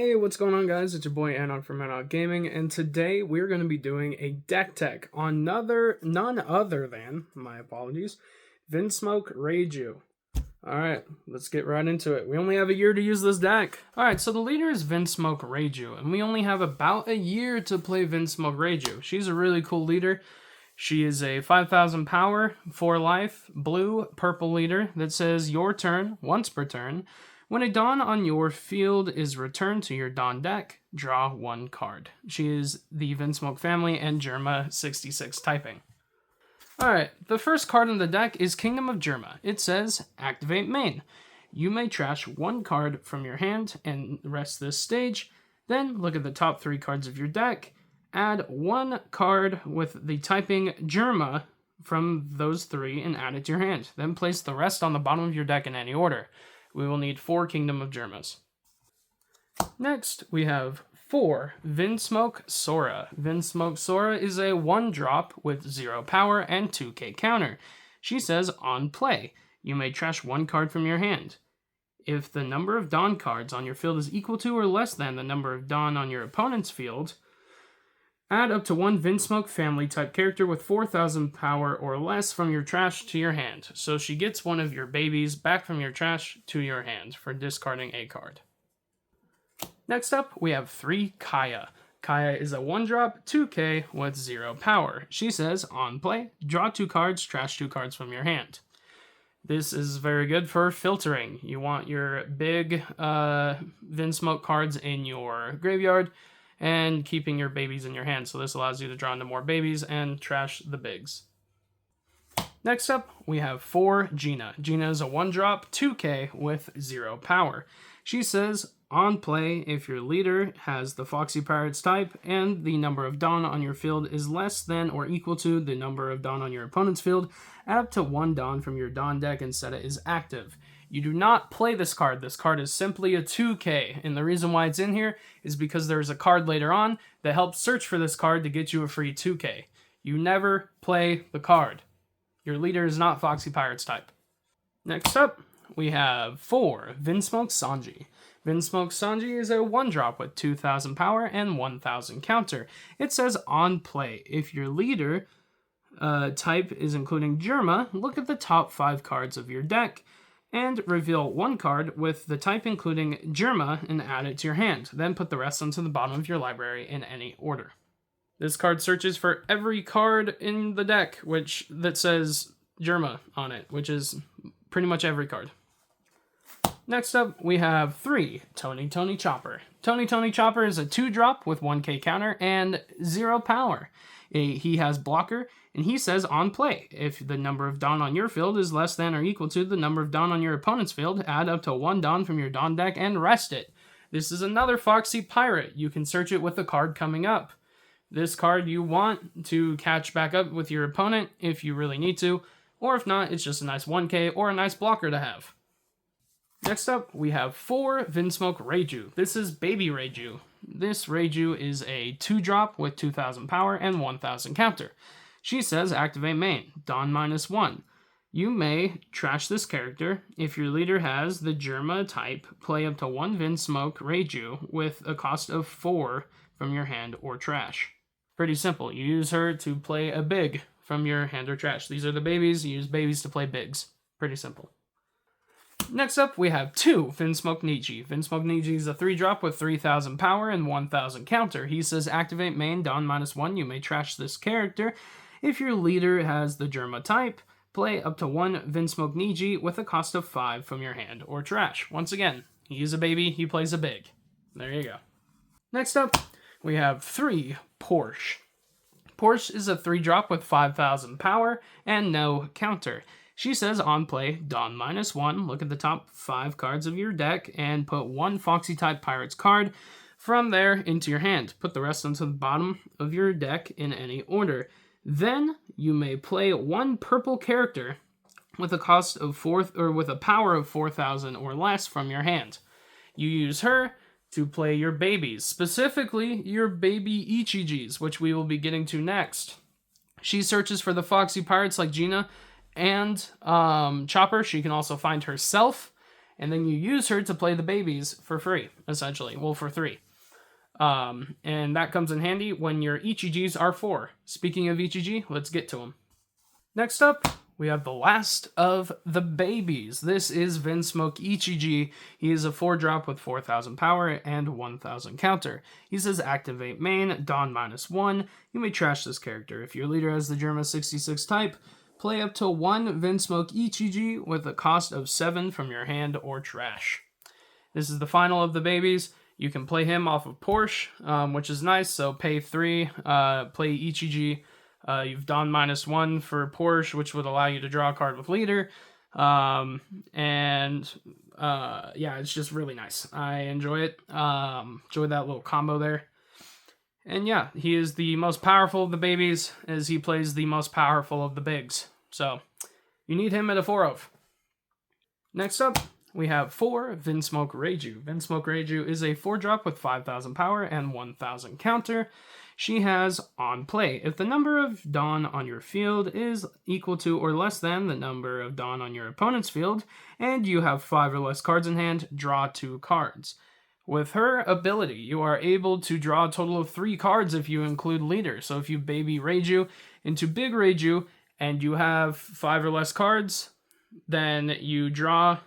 Hey, what's going on, guys? It's your boy Anog from Anog Gaming, and today we're going to be doing a deck tech on none other than, my apologies, Vinsmoke Reiju. Alright, let's get right into it. We only have a year to use this deck. Alright, so the leader is Vinsmoke Reiju, and we only have about a year to play Vinsmoke Reiju. She's a really cool leader. She is a 5,000 power, 4 life, blue, purple leader that says your turn, once per turn. When a Dawn on your field is returned to your Dawn deck, draw 1 card. She is the Vinsmoke family and Germa 66 typing. Alright, the first card in the deck is Kingdom of Germa. It says, activate main. You may trash 1 card from your hand and rest this stage. Then look at the top 3 cards of your deck. Add 1 card with the typing Germa from those 3 and add it to your hand. Then place the rest on the bottom of your deck in any order. We will need 4 Kingdom of Germas. Next, we have 4 Vinsmoke Sora. Vinsmoke Sora is a 1-drop with 0 power and 2k counter. She says, on play, you may trash 1 card from your hand. If the number of Dawn cards on your field is equal to or less than the number of Dawn on your opponent's field, add up to 1 Vinsmoke family type character with 4,000 power or less from your trash to your hand. So she gets one of your babies back from your trash to your hand for discarding a card. Next up, we have 3 Kaya. Kaya is a 1-drop, 2k with 0 power. She says, on play, draw 2 cards, trash 2 cards from your hand. This is very good for filtering. You want your big Vinsmoke cards in your graveyard, and keeping your babies in your hand. So this allows you to draw into more babies and trash the bigs. Next up, we have 4 Gina. Gina is a 1-drop, 2k with 0 power. She says, on play, if your leader has the Foxy Pirates type and the number of Dawn on your field is less than or equal to the number of Dawn on your opponent's field, add up to 1 Dawn from your Dawn deck and set it as active. You do not play this card. This card is simply a 2k, and the reason why it's in here is because there's a card later on that helps search for this card to get you a free 2k. You never play the card. Your leader is not Foxy Pirates type. Next up, we have 4 Vinsmoke Sanji. Vinsmoke Sanji is a 1-drop with 2,000 power and 1,000 counter. It says on play. If your leader type is including Germa, look at the top 5 cards of your deck and reveal 1 card with the type including Germa and add it to your hand. Then put the rest onto the bottom of your library in any order. This card searches for every card in the deck that says Germa on it, which is pretty much every card. Next up, we have 3 Tony Chopper. Tony Chopper is a 2-drop with 1k counter and 0 power. He has blocker, and he says on play, if the number of Dawn on your field is less than or equal to the number of Dawn on your opponent's field, add up to 1 Dawn from your Dawn deck and rest it. This is another Foxy Pirate. You can search it with the card coming up. This card you want to catch back up with your opponent if you really need to, or if not, it's just a nice 1k or a nice blocker to have. Next up, we have 4 Vinsmoke Reiju. This is Baby Reiju. This Reiju is a 2-drop with 2,000 power and 1,000 counter. She says, activate main, Dawn -1. You may trash this character. If your leader has the Germa type, play up to 1 Vinsmoke Reiju with a cost of 4 from your hand or trash. Pretty simple. You use her to play a big from your hand or trash. These are the babies. You use babies to play bigs. Pretty simple. Next up, we have 2 Vinsmoke Reiju. Vinsmoke Reiju is a 3-drop with 3,000 power and 1,000 counter. He says, activate main, Dawn -1. You may trash this character. If your leader has the Germa type, play up to 1 Vinsmoke Reiju with a cost of 5 from your hand or trash. Once again, he's a baby, he plays a big. There you go. Next up, we have 3 Porsche. Porsche is a 3-drop with 5,000 power and no counter. She says on play, Dawn -1, look at the top 5 cards of your deck and put 1 Foxy type Pirates card from there into your hand. Put the rest onto the bottom of your deck in any order. Then you may play 1 purple character with a cost of with a power of 4,000 or less from your hand. You use her to play your babies, specifically your baby Ichijis, which we will be getting to next. She searches for the Foxy Pirates like Gina and Chopper. She can also find herself and then you use her to play the babies for free, essentially. Well, for 3. And that comes in handy when your Ichiji's are 4. Speaking of Ichiji, let's get to them. Next up, we have the last of the babies. This is Vinsmoke Ichiji. He is a 4-drop with 4,000 power and 1,000 counter. He says activate main, Dawn -1. You may trash this character. If your leader has the Germa 66 type, play up to 1 Vinsmoke Ichiji with a cost of 7 from your hand or trash. This is the final of the babies. You can play him off of Porsche, which is nice. So pay 3, play Ichiji. You've Dawn -1 for Porsche, which would allow you to draw a card with leader. Yeah, it's just really nice. I enjoy it. Enjoy that little combo there. And yeah, he is the most powerful of the babies, as he plays the most powerful of the bigs. So, you need him at a 4-of. Next up, we have 4 Vinsmoke Reiju. Vinsmoke Reiju is a 4-drop with 5,000 power and 1,000 counter. She has on play. If the number of Dawn on your field is equal to or less than the number of Dawn on your opponent's field, and you have 5 or less cards in hand, draw 2 cards. With her ability, you are able to draw a total of 3 cards if you include leader. So if you baby Reiju into big Reiju, and you have 5 or less cards, then you draw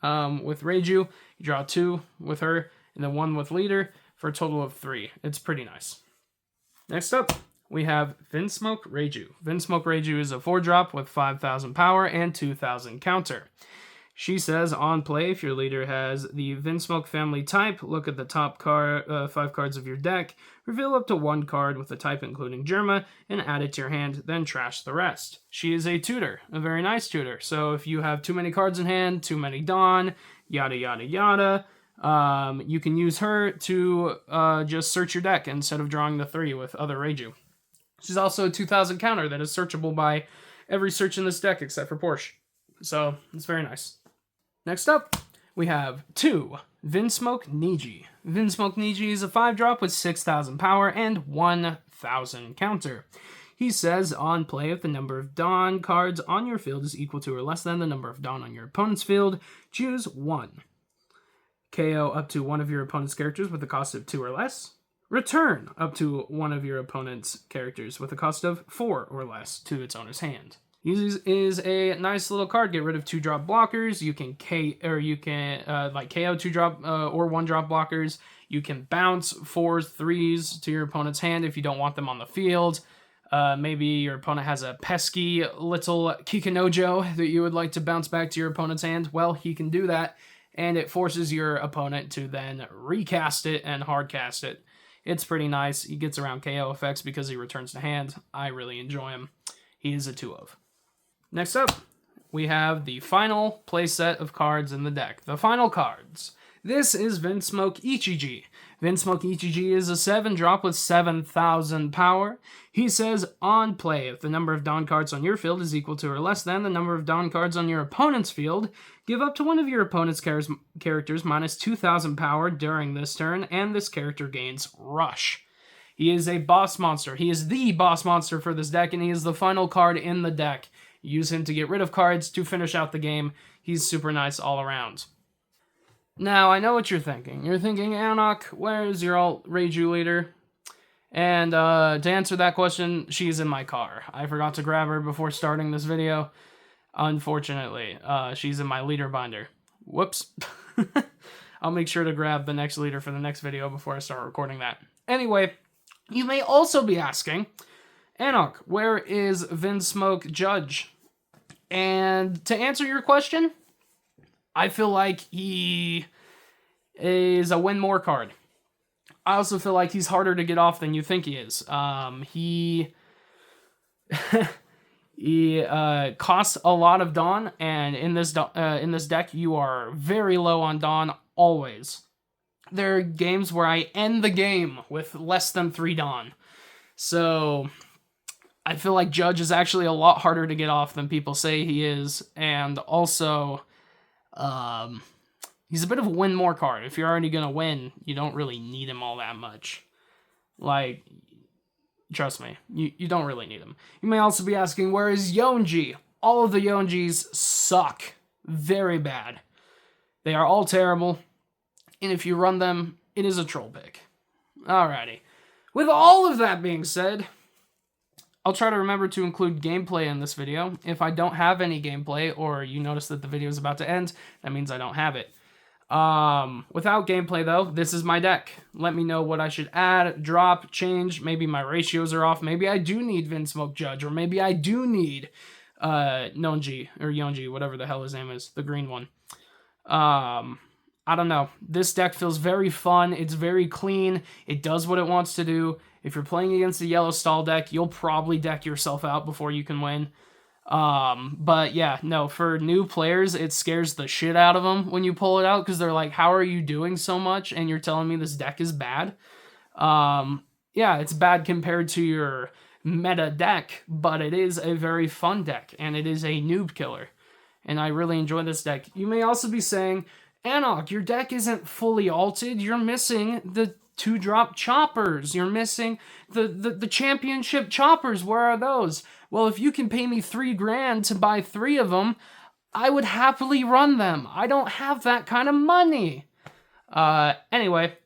with Reiju, you draw 2 with her, and then 1 with leader, for a total of 3. It's pretty nice. Next up, we have Vinsmoke Reiju. Vinsmoke Reiju is a 4-drop with 5,000 power and 2,000 counter. She says, on play, if your leader has the Vinsmoke family type, look at the top 5 cards of your deck, reveal up to 1 card with the type including Germa, and add it to your hand, then trash the rest. She is a tutor, a very nice tutor. So if you have too many cards in hand, too many Dawn, yada yada yada, you can use her to just search your deck instead of drawing the 3 with other Reiju. She's also a 2,000 counter that is searchable by every search in this deck except for Porsche. So, it's very nice. Next up, we have 2 Vinsmoke Neji. Vinsmoke Neji is a 5-drop with 6,000 power and 1,000 counter. He says, on play, if the number of Dawn cards on your field is equal to or less than the number of Dawn on your opponent's field, choose 1. KO up to 1 of your opponent's characters with a cost of 2 or less. Return up to 1 of your opponent's characters with a cost of 4 or less to its owner's hand. This is a nice little card. Get rid of 2-drop blockers. You can KO 2-drop or 1-drop blockers. You can bounce 4s, 3s to your opponent's hand if you don't want them on the field. Maybe your opponent has a pesky little Kikinojo that you would like to bounce back to your opponent's hand. Well, he can do that, and it forces your opponent to then recast it and hardcast it. It's pretty nice. He gets around KO effects because he returns to hand. I really enjoy him. He is a 2-of. Next up, we have the final playset of cards in the deck. The final cards. This is Vinsmoke Ichiji. Vinsmoke Ichiji is a 7-drop with 7,000 power. He says, on play, if the number of Dawn cards on your field is equal to or less than the number of Dawn cards on your opponent's field, give up to 1 of your opponent's characters minus 2,000 power during this turn, and this character gains Rush. He is a boss monster. He is the boss monster for this deck, and he is the final card in the deck. Use him to get rid of cards to finish out the game. He's super nice all around. Now, I know what you're thinking. You're thinking, Anok, where's your alt Reiju leader? And to answer that question, she's in my car. I forgot to grab her before starting this video. Unfortunately, she's in my leader binder. Whoops. I'll make sure to grab the next leader for the next video before I start recording that. Anyway, you may also be asking, Anok, where is Vinsmoke Judge? And to answer your question, I feel like he is a win more card. I also feel like he's harder to get off than you think he is. He costs a lot of Dawn, and in this deck, you are very low on Dawn always. There are games where I end the game with less than 3 Dawn. So I feel like Judge is actually a lot harder to get off than people say he is, and also he's a bit of a win more card. If you're already going to win, you don't really need him all that much. Like, trust me, you don't really need him. You may also be asking, where is Yonji? All of the Yonjis suck very bad. They are all terrible, and if you run them, it is a troll pick. Alrighty. With all of that being said, I'll try to remember to include gameplay in this video. If I don't have any gameplay, or you notice that the video is about to end, that means I don't have it. Without gameplay though, this is my deck. Let me know what I should add, drop, change. Maybe my ratios are off. Maybe I do need Vinsmoke Judge, or maybe I do need Nonji or Yonji, whatever the hell his name is, the green one. I don't know. This deck feels very fun. It's very clean. It does what it wants to do. If you're playing against a yellow stall deck, you'll probably deck yourself out before you can win. But yeah, no, for new players, it scares the shit out of them when you pull it out, because they're like, how are you doing so much and you're telling me this deck is bad? Yeah, it's bad compared to your meta deck, but it is a very fun deck, and it is a noob killer, and I really enjoy this deck. You may also be saying, Anok, your deck isn't fully alted. You're missing the 2-drop choppers. You're missing the championship choppers. Where are those? Well, if you can pay me $3 grand to buy 3 of them, I would happily run them. I don't have that kind of money. Anyway,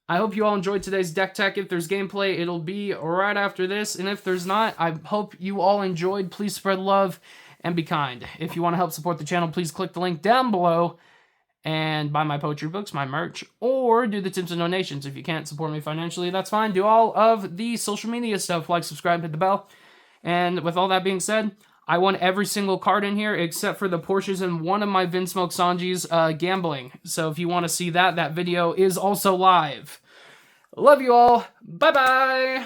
I hope you all enjoyed today's deck tech. If there's gameplay, it'll be right after this. And if there's not, I hope you all enjoyed. Please spread love and be kind. If you want to help support the channel, please click the link down below and buy my poetry books, my merch, or do the tips and donations. If you can't support me financially, that's fine. Do all of the social media stuff, like, subscribe, hit the bell. And with all that being said, I won every single card in here except for the Porsches and one of my Vinsmoke Sanji's gambling. So if you want to see that, that video is also live. Love you all. Bye-bye.